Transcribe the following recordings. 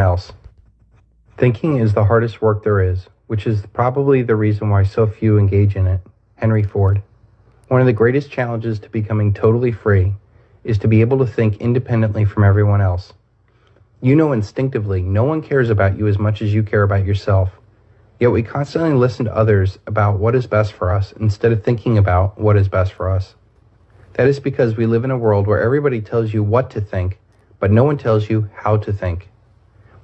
else. Thinking is the hardest work there is, which is probably the reason why so few engage in it. Henry Ford. One of the greatest challenges to becoming totally free is to be able to think independently from everyone else. You know instinctively no one cares about you as much as you care about yourself. Yet we constantly listen to others about what is best for us instead of thinking about what is best for us. That is because we live in a world where everybody tells you what to think, but no one tells you how to think.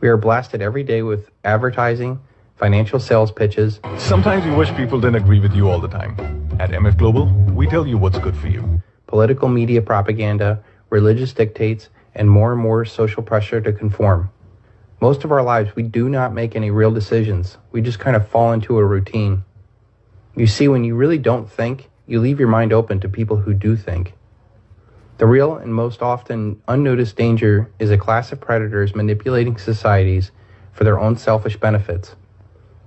We are blasted every day with advertising, financial sales pitches. Sometimes you wish people didn't agree with you all the time. At MF Global, we tell you what's good for you. Political media propaganda, religious dictates, and more social pressure to conform. Most of our lives, we do not make any real decisions. We just kind of fall into a routine. You see, when you really don't think, you leave your mind open to people who do think. The real and most often unnoticed danger is a class of predators manipulating societies for their own selfish benefits.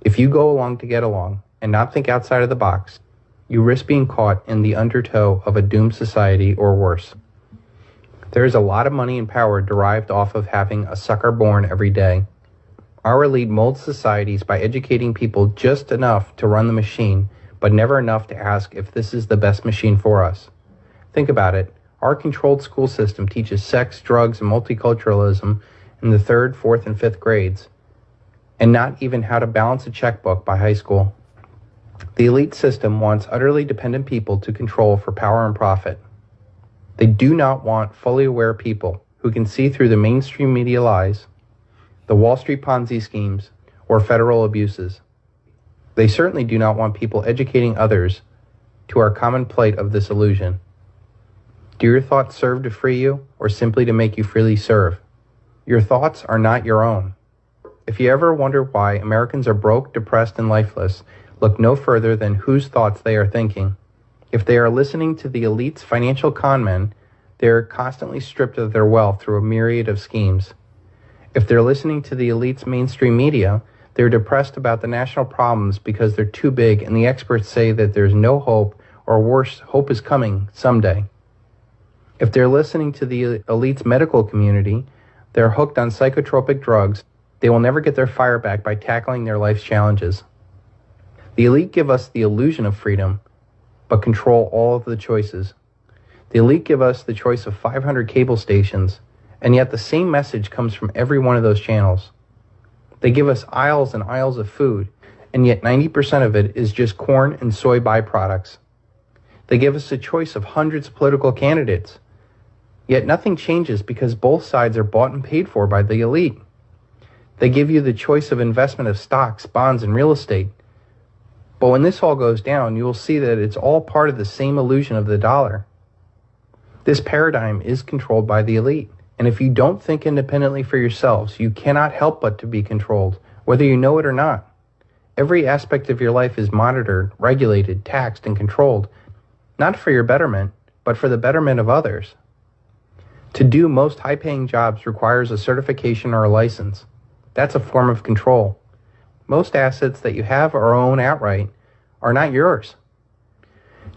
If you go along to get along and not think outside of the box, you risk being caught in the undertow of a doomed society or worse. There is a lot of money and power derived off of having a sucker born every day. Our elite molds societies by educating people just enough to run the machine, but never enough to ask if this is the best machine for us. Think about it. Our controlled school system teaches sex, drugs, and multiculturalism in the 3rd, 4th, and 5th grades, and not even how to balance a checkbook by high school. The elite system wants utterly dependent people to control for power and profit. They do not want fully aware people who can see through the mainstream media lies, the Wall Street Ponzi schemes, or federal abuses. They certainly do not want people educating others to our common plight of this illusion. Do your thoughts serve to free you, or simply to make you freely serve? Your thoughts are not your own. If you ever wonder why Americans are broke, depressed, and lifeless, look no further than whose thoughts they are thinking. If they are listening to the elite's financial con men, they are constantly stripped of their wealth through a myriad of schemes. If they're listening to the elite's mainstream media, they're depressed about the national problems because they're too big and the experts say that there's no hope, or worse, hope is coming someday. If they're listening to the elite's medical community, they're hooked on psychotropic drugs. They will never get their fire back by tackling their life's challenges. The elite give us the illusion of freedom, but control all of the choices. The elite give us the choice of 500 cable stations, and yet the same message comes from every one of those channels. They give us aisles and aisles of food, and yet 90% of it is just corn and soy byproducts. They give us a choice of hundreds of political candidates, yet nothing changes because both sides are bought and paid for by the elite. They give you the choice of investment of stocks, bonds, and real estate. But when this all goes down, you will see that it's all part of the same illusion of the dollar. This paradigm is controlled by the elite. And if you don't think independently for yourselves, you cannot help but to be controlled, whether you know it or not. Every aspect of your life is monitored, regulated, taxed, and controlled, not for your betterment, but for the betterment of others. To do most high-paying jobs requires a certification or a license. That's a form of control. Most assets that you have or own outright are not yours.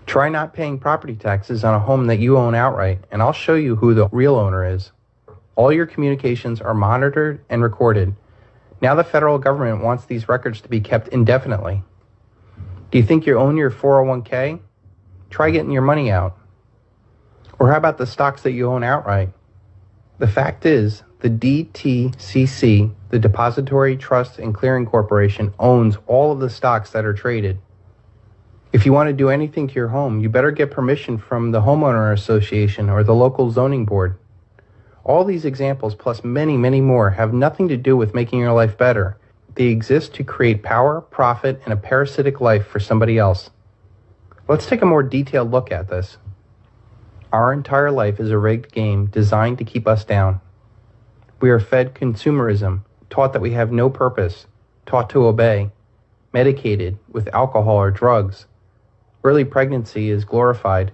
Try not paying property taxes on a home that you own outright, and I'll show you who the real owner is. All your communications are monitored and recorded. Now the federal government wants these records to be kept indefinitely. Do you think you own your 401k? Try getting your money out. Or how about the stocks that you own outright? The fact is, the DTCC, the Depository Trust and Clearing Corporation, owns all of the stocks that are traded. If you want to do anything to your home, you better get permission from the homeowner association or the local zoning board. All these examples, plus many, many more, have nothing to do with making your life better. They exist to create power, profit, and a parasitic life for somebody else. Let's take a more detailed look at this. Our entire life is a rigged game designed to keep us down. We are fed consumerism, taught that we have no purpose, taught to obey, medicated with alcohol or drugs. Early pregnancy is glorified.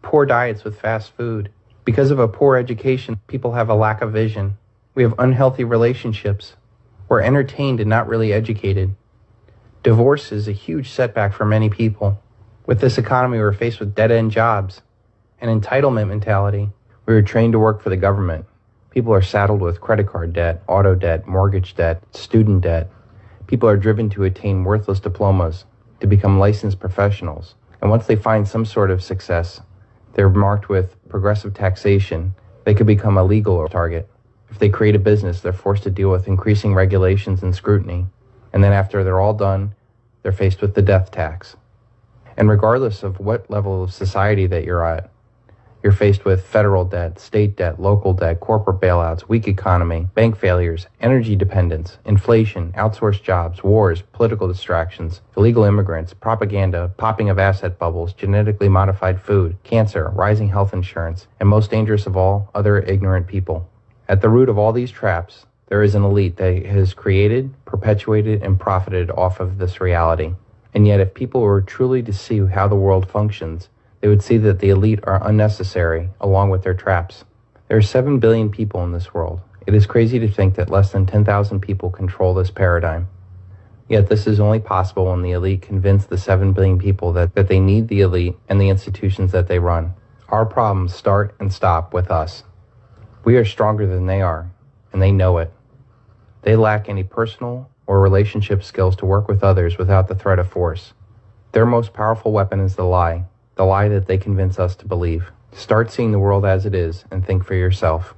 Poor diets with fast food. Because of a poor education, people have a lack of vision. We have unhealthy relationships. We're entertained and not really educated. Divorce is a huge setback for many people. With this economy, we're faced with dead-end jobs, an entitlement mentality. We were trained to work for the government. People are saddled with credit card debt, auto debt, mortgage debt, student debt. People are driven to attain worthless diplomas, to become licensed professionals. And once they find some sort of success, they're marked with progressive taxation. They could become a legal target. If they create a business, they're forced to deal with increasing regulations and scrutiny. And then after they're all done, they're faced with the death tax. And regardless of what level of society that you're at, you're faced with federal debt, state debt, local debt, corporate bailouts, weak economy, bank failures, energy dependence, inflation, outsourced jobs, wars, political distractions, illegal immigrants, propaganda, popping of asset bubbles, genetically modified food, cancer, rising health insurance, and most dangerous of all, other ignorant people. At the root of all these traps, there is an elite that has created, perpetuated, and profited off of this reality. And yet, if people were truly to see how the world functions, they would see that the elite are unnecessary, along with their traps. There are 7 billion people in this world. It is crazy to think that less than 10,000 people control this paradigm. Yet this is only possible when the elite convince the 7 billion people that they need the elite and the institutions that they run. Our problems start and stop with us. We are stronger than they are, and they know it. They lack any personal or relationship skills to work with others without the threat of force. Their most powerful weapon is the lie that they convince us to believe. Start seeing the world as it is and think for yourself.